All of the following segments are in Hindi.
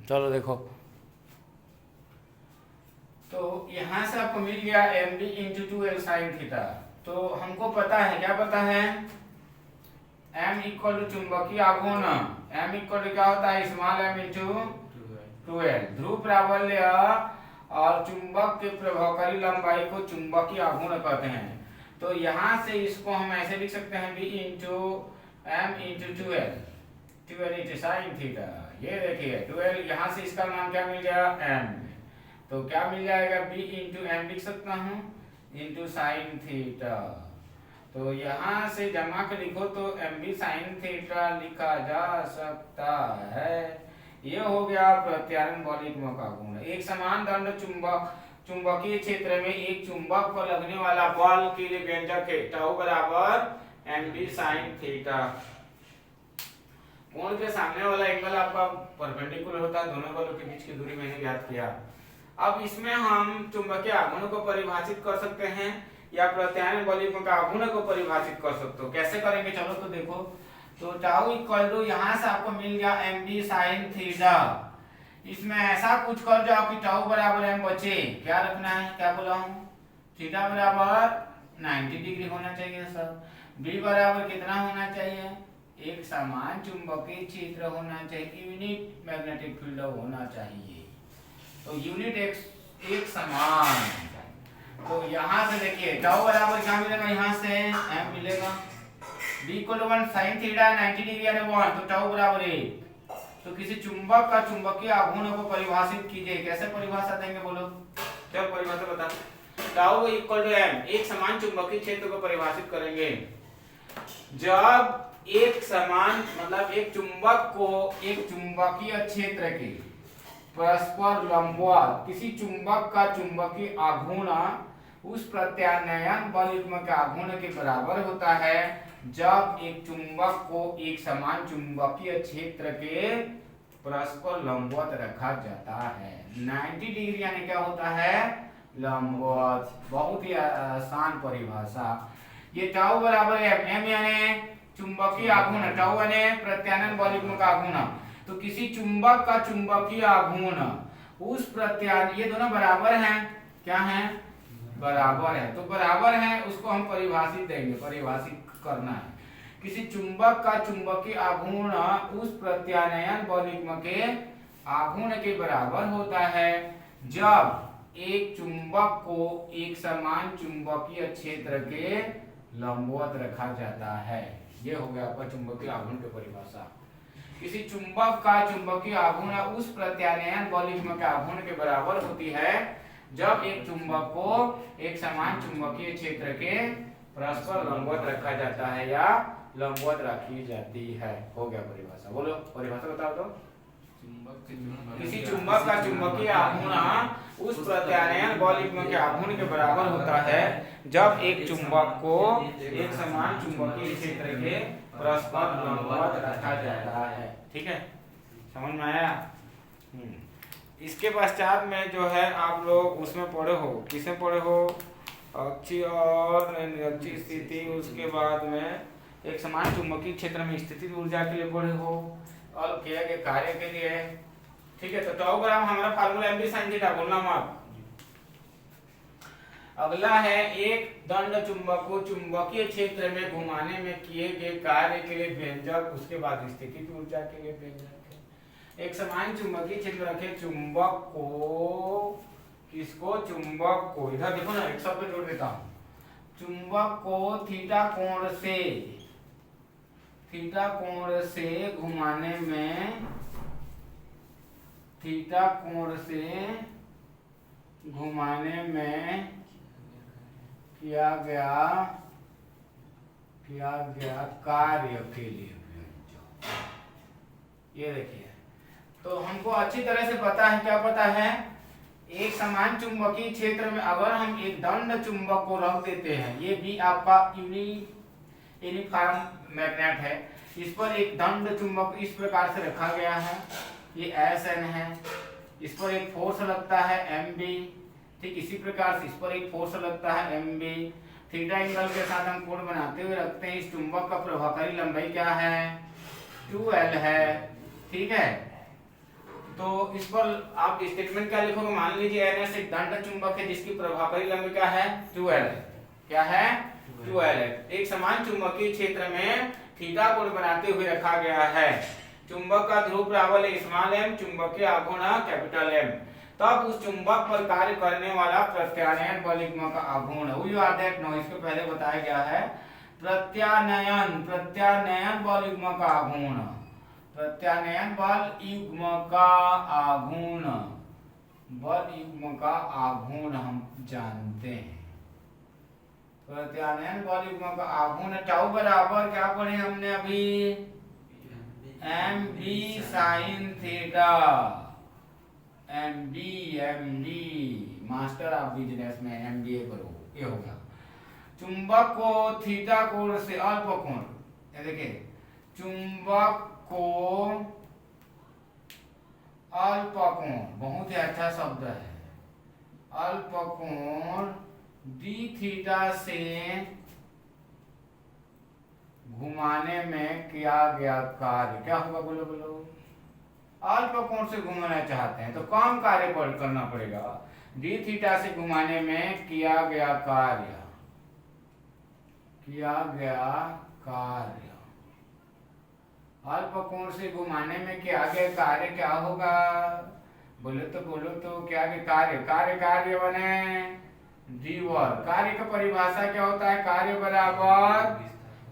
चलो देखो, तो यहाँ से आपको मिल गया M B into 2l sine theta. तो हमको पता है, क्या पता है, m इक्वल टू चुंबकीय आघूर्ण, m इक्वल टू क्या होता है, स्मॉल m इंटू 2l। ध्रुव प्राबल्य और चुंबक के प्रभावकारी लंबाई को चुंबकीय आघूर्ण कहते हैं। तो यहाँ से इसको हम ऐसे लिख सकते हैं b into m into 2l into sine theta. ये देखिए 2l, यहाँ से इसका मान क्या मिल गया, m। तो क्या मिल जाएगा, b इंटू m लिख सकता हूँ इंटू साइन थीटा। तो यहाँ से जमा के लिखो तो एम बी साइन थीटा लिखा जा सकता है। ये हो गया प्रत्यानयन बलित्मक आघूर्ण। एक समान दंड चुंबकीय क्षेत्र में एक चुंबक पर लगने वाला बल के लिए व्यंजक है टाउ बराबर एम बी साइन थीटा। कोण के सामने वाला एंगल आपका परपेंडिकुलर होता है, दोनों बलों के बीच की दूरी मैंने ज्ञात किया। अब इसमें हम चुंबकीय आघूर्ण को परिभाषित कर सकते हैं या प्रत्यानयन बलित्मक आघूर्ण को परिभाषित कर सकते हो। कैसे करेंगे, चलो तो देखो। तो टाउ इक्वल टू, यहाँ से आपको मिल गया एम बी साइन थीटा। इसमें ऐसा कुछ कर जाओ कि टाउ बराबर एम बचे, क्या रखना है, क्या बोला हूँ, थीटा बराबर 90 डिग्री होना चाहिए सर। बी बराबर कितना होना चाहिए, एक समान चुंबकीय क्षेत्र होना चाहिए, यूनिट मैग्नेटिक फील्ड होना चाहिए। तो यूनिट एक समान। तो यहाँ से देखिए टाउ बराबर क्या मिलेगा, यहाँ से m मिलेगा, b equal to 1 sin theta 90 degree यानी 1, तो टाउ बराबर 1। तो किसी चुंबक का चुंबकीय आघूर्ण को परिभाषित कीजिए। कैसे परिभाषा देंगे बोलो, चलो परिभाषा बता। टाउ इक्वल टू m, एक समान चुंबकीय क्षेत्र को परिभाषित करेंगे जब एक समान, मतलब एक चुंबक को एक चुंबकीय क्षेत्र के परस्पर लंबवत किसी चुंबक का चुंबकीय आघूर्ण उस प्रत्यानयन बलित्मक आघूर्ण के बराबर होता है जब एक चुंबक को एक समान चुंबकीय क्षेत्र के परस्पर लंबवत रखा जाता है। 90 डिग्री यानी क्या होता है, लंबवत। बहुत ही आसान परिभाषा। ये टाउ बराबर है m यानी चुंबकीय आघूर्ण, टाउ यानी प्रत्यानयन बलित्मक आघूर्ण। तो किसी चुंबक का चुंबकीय आघूर्ण उस प्रत्यानयन, ये दोनों बराबर हैं, क्या हैं, बराबर है। तो बराबर है उसको हम परिभाषित देंगे, परिभाषित करना है। किसी चुंबक का चुंबकीय आघूर्ण उस प्रत्यानयन बलित्मक आघूर्ण के बराबर होता है जब एक चुंबक को एक समान चुंबकीय क्षेत्र के लंबवत रखा जाता है। ये हो गया आपका चुंबकीय आघूर्ण की परिभाषा। किसी चुंबक का चुंबकीय आघूर्ण उस प्रत्यानयन बलित्मक आघूर्ण के बराबर होती है जब एक चुंबक को एक समान चुंबकीय क्षेत्र के परस्पर लंबवत रखा जाता है या लंबवत रखी जाती है। हो गया परिभाषा, बोलो परिभाषा बताओ तो। किसी चुंबक का चुंबकीय आघूर्ण उस प्रत्यानयन बलित्मक आघूर्ण के बराबर होता है जब एक चुंबक को एक समान चुंबकीय क्षेत्र के परस्पर लंबवत रखा जाता है। ठीक है, समझ में आया। इसके पश्चात में जो है आप लोग उसमें पढ़े हो, किसे पढ़े हो, अक्षीय और निरक्षीय स्थिति। उसके बाद में एक समान चुंबकीय क्षेत्र में स्थितिज ऊर्जा के लिए पढ़े हो और किए गए कार्य के लिए। ठीक है, तो टाउ बराबर हमारा formula M B sine theta, बोलना मत। अगला है एक दंड चुंबक को चुंबकीय क्षेत्र में घुमाने में किए गए कार्य के लिए व्यंजक, उसके बाद स्थितिज ऊर्जा के लिए व्यंजक। एक समान चुंबकीय क्षेत्र रखे चुंबक को, किसको, चुंबक को, इधर देखो ना एक शब्द जोड़ देता हूं, चुंबक को थीटा कोण से घुमाने में, थीटा कोण से घुमाने में किया गया कार्य के लिए। ये देखिए, तो हमको अच्छी तरह से पता है, क्या पता है, एक समान चुंबकीय क्षेत्र में अगर हम एक दंड चुंबक को रख देते हैं, ये भी आपका यूनिफॉर्म मैग्नेट है, इस पर एक दंड चुंबक इस प्रकार से रखा गया है, ये SN है, इस पर एक फोर्स लगता है MB, ठीक इसी प्रकार से इस पर एक फोर्स लगता है MB। थीटा एंगल के साथ हम कोण बनाते हुए रखते हैं। इस चुंबक का प्रभावकारी लंबाई क्या है, 2L है। ठीक है, तो इस पर आप स्टेटमेंट क्या लिखोगे, मान लीजिए NS एक दंड चुंबक है जिसकी प्रभावी लंबाई क्या है 12 है। क्या है 12 है। एक समान चुंबकीय क्षेत्र में थीटा कोण बनाते हुए रखा गया है। चुंबक का ध्रुव प्राबल्य स्मॉल m, चुंबकीय आघूर्ण कैपिटल M। तब उस चुंबक पर कार्य करने वाला प्रत्यानयन बल युग्म का आघूर्ण, इसके पहले बताया गया है प्रत्यानयन बल युग्म का आघूर्ण, प्रत्यानयन बल युग्म का आघूर्ण, बल युग्म का आघूर्ण हम जानते हैं। प्रत्यानयन बल युग्म का आघूर्ण टाउ बराबर क्या पढ़े हमने अभी, mb sin theta, MD master of business में MBA करो, ये होगा। चुंबक को थीटा कोण से अल्प कोण, ये देखिए चुंबक को अल्प कोण, बहुत ही अच्छा शब्द है, अल्प कोण d थीटा से घुमाने में किया गया कार्य क्या होगा, बोलो बोलो। अल्प कोण से घुमाना चाहते हैं तो कम कार्य करना पड़ेगा। d थीटा से घुमाने में किया गया कार्य, अल्प कोण से घुमाने में किया गया कार्य क्या होगा, बोलो तो क्या कार्य बने d वर्ग। कार्य का परिभाषा क्या होता है, कार्य बराबर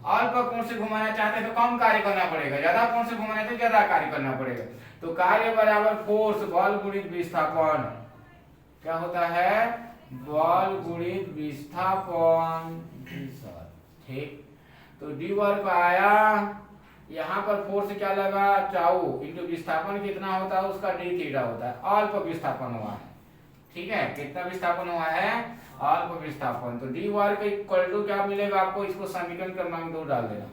अल्प कोण से घुमाना चाहते हैं तो कम कार्य करना पड़ेगा, ज्यादा कोण से घुमाना है तो ज्यादा कार्य करना पड़ेगा। तो कार्य बराबर फोर्स बल गुणित विस्थापन, क्या होता है, बल गुणित विस्थापन, ठीक। तो डी वर्ग आया, यहाँ पर फोर्स क्या लगा टाउ इंटू विस्थापन कितना होता है उसका डी थीटा होता है, अल्प विस्थापन हुआ है, ठीक है। कितना विस्थापन हुआ है, अल्प विस्थापन। तो डी वर्ग इक्वल टू क्या मिलेगा आपको, इसको समीकरण क्रमांक 2 डाल देना,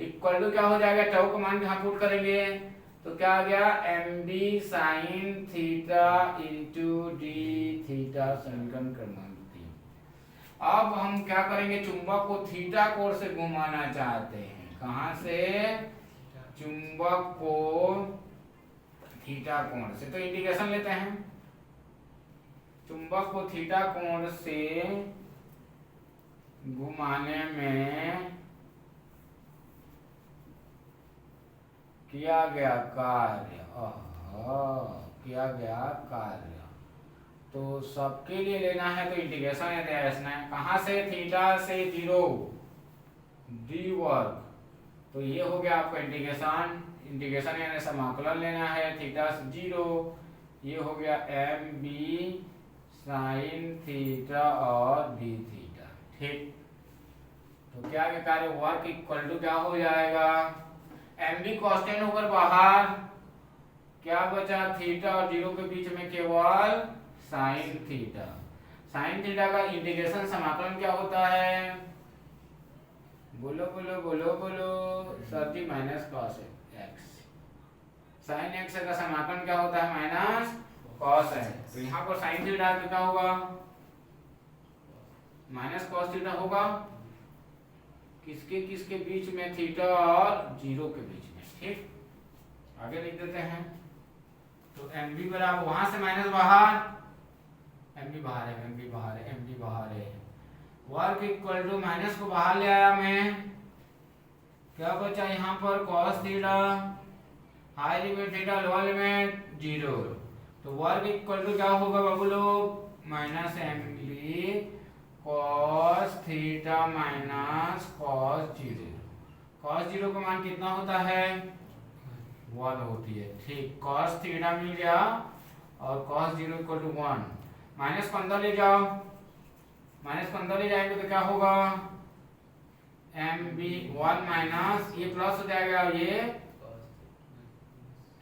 इक्वल टू क्या हो जाएगा, टाउ का मान यहाँ पुट करेंगे तो क्या आ गया mb sin theta into D theta, समीकरण क्रमांक 3। अब हम क्या करेंगे, चुंबक को थीटा कोण से घुमाना चाहते हैं, कहां से, चुंबक को थीटा कोण से, तो इंडिकेशन लेते हैं, चुंबक को थीटा कोण से घुमाने में किया गया कार्य, तो सबके लिए लेना है तो इंटीग्रेशन है, कहां से, थीटा से 0 डी वर्ग, तो ये हो गया आपका इंटीग्रेशन यानी समाकलन लेना है, थीटा से 0, ये हो गया mb sin थीटा और डी थीटा, ठीक। तो क्या कार्य वर्क इक्वल टू क्या हो जाएगा, mb कांस्टेंट होकर बाहर, क्या बचा, थीटा और 0 के बीच में केवल साइन थीटा। साइन थीटा का इंटीग्रेशन समाकलन क्या होता है, बोलो बोलो बोलो बोलो sir ji, minus cos x. Sine x का समाकलन क्या होता है, माइनस कॉस एक्स। तो यहाँ पर साइन थीटा क्या होगा, माइनस कॉस थीटा होगा, किसके किसके बीच में, थीटा और 0 के बीच में, ठीक। आगे लिख देते हैं, तो mb बराबर वहां से माइनस बाहर, mb बाहर है, mb बाहर है, mb बाहर है, वर्ग इक्वल टू माइनस को बाहर ले आया मैं, क्या बचा यहाँ पर cos theta, high limit theta lower limit 0, तो वर्ग इक्वल टू क्या होगा बाबू लोग, minus mb cos theta minus cos 0। cos 0 का मान कितना होता है, 1 होती है, ठीक। cos थीटा मिल गया और cos 0 इक्वल टू 1, माइनस 15 ले जाओ, माइनस 15 ले जाएंगे तो क्या होगा, mb 1 माइनस, ये प्लस हो जाएगा, ये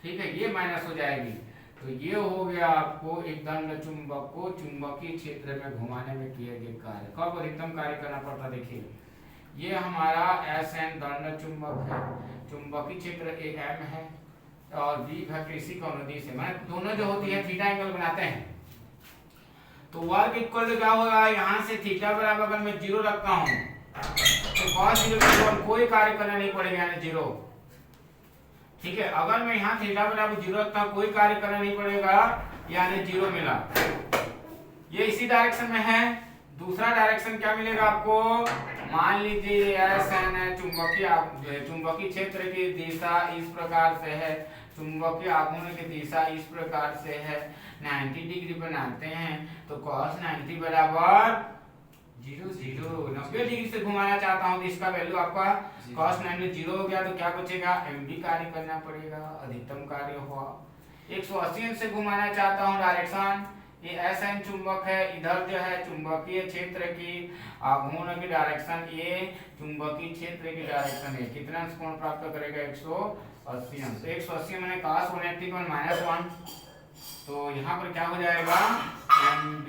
ठीक है, ये माइनस हो जाएगी, तो ये हो गया आपको एक दंड चुंबक को चुंबकीय क्षेत्र में घुमाने में किए गए कार्य। कब अधिकतम कार्य करना पड़ता, देखिए ये हमारा Sn दंड चुंबक है, चुंबकीय क्षेत्र AM है और B है किसी कोणों से, मैं दोनों जो होती है थीटा एंगल बनाते हैं, तो वर्ग इक्वल टू क्या होगा, यहाँ से थीटा बराबर अगर मैं 0 रखता हूँ तो cos 0 कोई कार्य करना नहीं पड़ेगा, यानी 0, ठीक है, अगर मैं यहाँ थीटा बराबर 0 रखता हूँ, कोई कार्य करना नहीं पड़ेगा, यानी 0 मिला। ये इसी डायरेक्शन में है। दूसरा डायरेक्शन क्या मिलेगा आपको, मान लीजिए SN है, चुंबकीय क्षेत्र की दिशा इस प्रकार से है, चुंबकीय आघूर्ण की दिशा इस प्रकार से है, 90 डिग्री बनाते हैं, तो cos 90 बराबर 90 डिग्री से घुमाना चाहता हूँ, तो इसका वैल्यू आपका cos 90 0 हो गया, तो क्या बचेगा, MB कार्य करना पड़ेगा, अधिकतम कार्य हुआ। 180 से घुमाना चाहता हूँ डायरेक्शन, ये SN चुंबक है, इधर जो है चुंबकीय क्षेत्र की आघूर्ण की डायरेक्शन, ये चुंबकीय क्षेत्र की डायरेक्शन है, कितना कोण प्राप्त करेगा, 180 अंश। 180 मैंने cos 180 पर -1, तो यहाँ पर क्या हो जाएगा, MB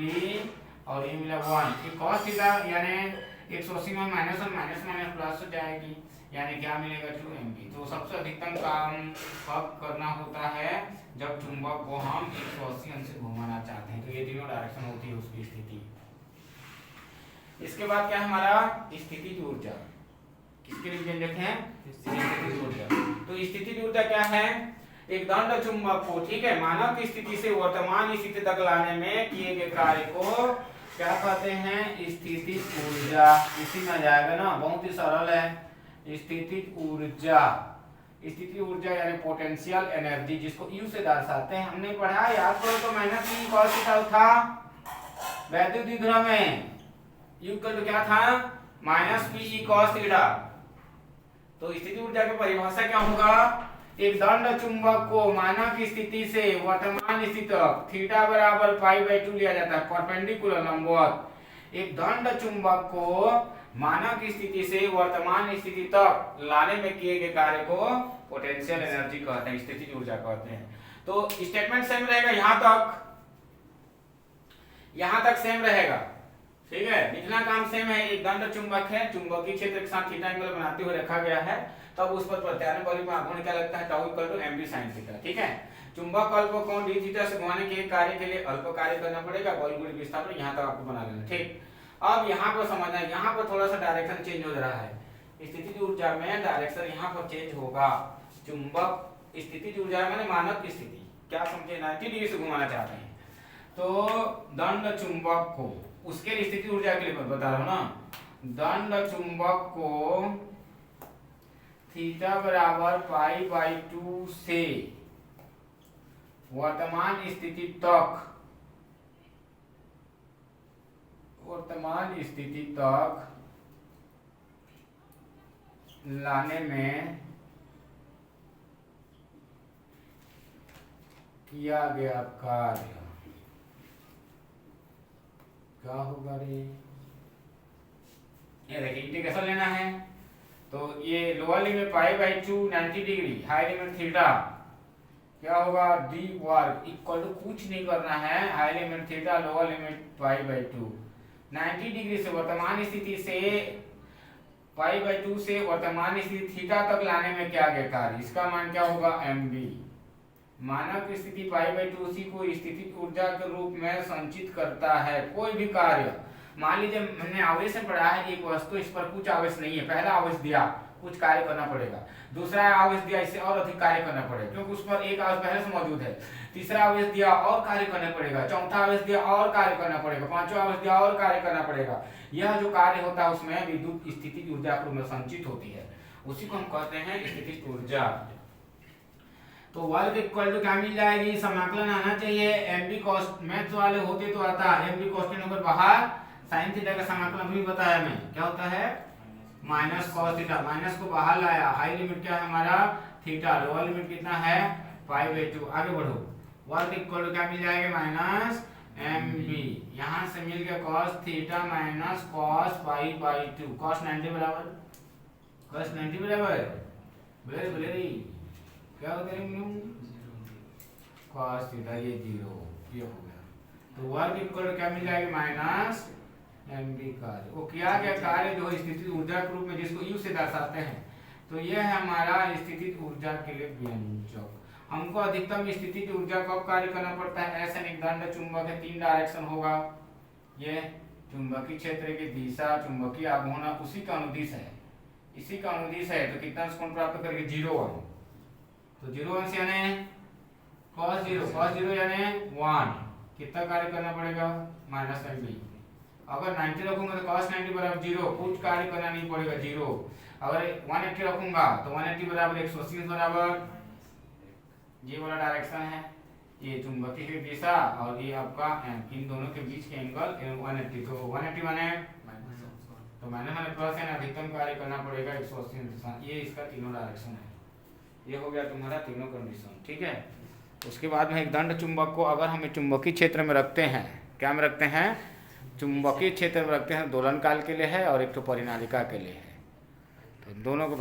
और ये मिला 1, ये cos थीटा यानी 180 में -1 माइनस माइनस प्लस हो जाएगी, यानी क्या मिलेगा, 2 MB। तो सबसे अधिकतम काम कब करना होता है, जब चुंबक को हम 180 अंश से घुमाना चाहते हैं, तो ये तीनों डायरेक्शन होती है उसकी स्थिति। इसके बाद क्या है हमारा, स्थितिज ऊर्जा, किसके लिए व्यंजक है, स्थितिज ऊर्जा। तो स्थितिज ऊर्जा क्या है, एक दंड चुंबक को, ठीक है, मानव की स्थिति से वर्तमान स्थिति तक लाने में किए गए कार्य को क्या कहते हैं, स्थितिज ऊर्जा। इसी में आ जाएगा ना, बहुत ही सरल है, स्थितिज ऊर्जा। स्थितिज ऊर्जा यानी पोटेंशियल एनर्जी, जिसको यू से दर्शाते हैं, हमने पढ़ा, याद करो तो -P cos थीटा था वैद्युत द्विध्रुव में, यू का तो क्या था, -P cos थीटा। तो स्थितिज ऊर्जा की परिभाषा क्या होगा, एक दंड चुंबक को मानव की स्थिति से वर्तमान स्थिति तक थीटा बराबर π/2 लिया जाता है, परपेंडिकुलर लंबवत। एक दंड चुंबक को मानव की स्थिति से वर्तमान स्थिति तक लाने में किए गए कार्य को पोटेंशियल एनर्जी कहते हैं, स्थितिज ऊर्जा कहते हैं। तो स्टेटमेंट सेम रहेगा, यहां तक सेम रहेगा, ठीक है, लिखना काम सेम है। एक दंड चुंबक है, चुंबकीय क्षेत्र के साथ थीटा एंगल बनाते हुए रखा गया है, तब उस पर प्रत्यारोपण बल का आघूर्ण क्या लगता है, टाउ MB sin थीटा, ठीक है। चुंबक अल्प कोण d थीटा से घुमाने के कार्य के लिए अल्प कार्य करना पड़ेगा, बल गुणित विस्थापन, यहां तक आपको बना लेना, ठीक। अब यहाँ पर समझना, यहाँ पर थोड़ा सा डायरेक्शन चेंज हो रहा है, स्थितिज ऊर्जा में डायरेक्शन यहाँ पर चेंज होगा। चुंबक स्थितिज ऊर्जा माने मानव की स्थिति, क्या समझे, 90 डिग्री से घुमाना चाहते हैं, तो दंड चुंबक को, उसके लिए स्थितिज ऊर्जा के लिए बता रहा हूँ ना, दंड चुंबक को थीटा बराबर π/2 से वर्तमान स्थिति तक लाने में किया गया कार्य क्या होगा रे, ये देखिए इंटीग्रेशन लेना है, तो ये lower limit π/2 90 degree, high limit theta, क्या होगा, d वर्ग इक्वल टू कुछ नहीं करना है, high limit theta, lower limit π/2, 90 degree से वर्तमान स्थिति से π/2 से वर्तमान स्थिति थीटा तक लाने में क्या गया कार्य, इसका मान क्या होगा, MB। मानव की स्थिति π/2 उसी को स्थितिज ऊर्जा के रूप में संचित करता है। कोई भी कार्य, मान लीजिए हमने आवेश में पढ़ा है, एक वस्तु, इस पर कुछ आवेश नहीं है, पहला आवेश दिया, कुछ कार्य करना पड़ेगा, दूसरा आवेश दिया, इससे और अधिक कार्य करना पड़ेगा, क्योंकि उस पर एक आवेश पहले से मौजूद है, तीसरा आवेश दिया और कार्य करना पड़ेगा, चौथा आवेश दिया और कार्य करना पड़ेगा, पांचवा आवेश दिया और कार्य करना पड़ेगा। यह जो कार्य होता है उसमें विद्युत स्थितिज ऊर्जा के रूप में संचित होती है, उसी को हम कहते हैं स्थितिज ऊर्जा। तो वर्ग इक्वल टू क्या मिल जाएगी, समाकलन आना चाहिए, MB cos, मैथ्स वाले होते तो आता, MB cos नंबर बाहर, sin थीटा का समाकलन भी बताया मैं, क्या होता है, -cos थीटा, माइनस को बाहर लाया, हाई लिमिट क्या है हमारा, थीटा, लोअर लिमिट कितना है, π/2, आगे बढ़ो, वर्ग इक्वल टू क्या मिल जाएगा, -MB, यहां से मिल गया cos theta minus cos π/2, cos 90 बराबर, बोले क्या होता है, cos थीटा, ये 0, ये हो गया, तो वर्ग इक्वल टू क्या मिल जाएगा, MB कार्य, वो किया गया कार्य जो स्थितिज ऊर्जा के रूप में जिसको U से दर्शाते हैं, तो यह है हमारा स्थितिज ऊर्जा के लिए व्यंजक। हमको अधिकतम स्थितिज ऊर्जा कब कार्य करना पड़ता है, ऐसा एक दंड चुंबक है, 3 डायरेक्शन होगा, ये चुंबकीय क्षेत्र की दिशा, चुंबकीय आघूर्ण उसी का अनुदिश है, इसी का अनुदिश है, तो कितना कोण प्राप्त करेंगे, 0 1, तो 0 1 से यानी cos 0 यानी 1, कितना कार्य करना पड़ेगा -90। अगर 90 रखूंगा तो cos 90 बराबर 0, कुछ कार्य करना नहीं पड़ेगा 0। अगर 180 रखूंगा तो 180 बराबर 180 बराबर ये वाला डायरेक्शन है, ये चुंबकीय दिशा और ये आपका इन दोनों के बीच के एंगल 180। तो 180 माने तो माइनस माने प्लस है ना, अधिकतम कार्य करना पड़ेगा 180 दिशा। ये इसका तीनों डायरेक्शन है। ये हो गया तुम्हारा तीनों कंडीशन, ठीक है। उसके बाद में एक दंड चुंबक को अगर हमें चुंबकीय क्षेत्र में रखते हैं, क्या में रखते हैं, चुंबकीय क्षेत्र में रखते हैं, दोलन काल के लिए है और एक तो परिनालिका के लिए है। तो दोनों को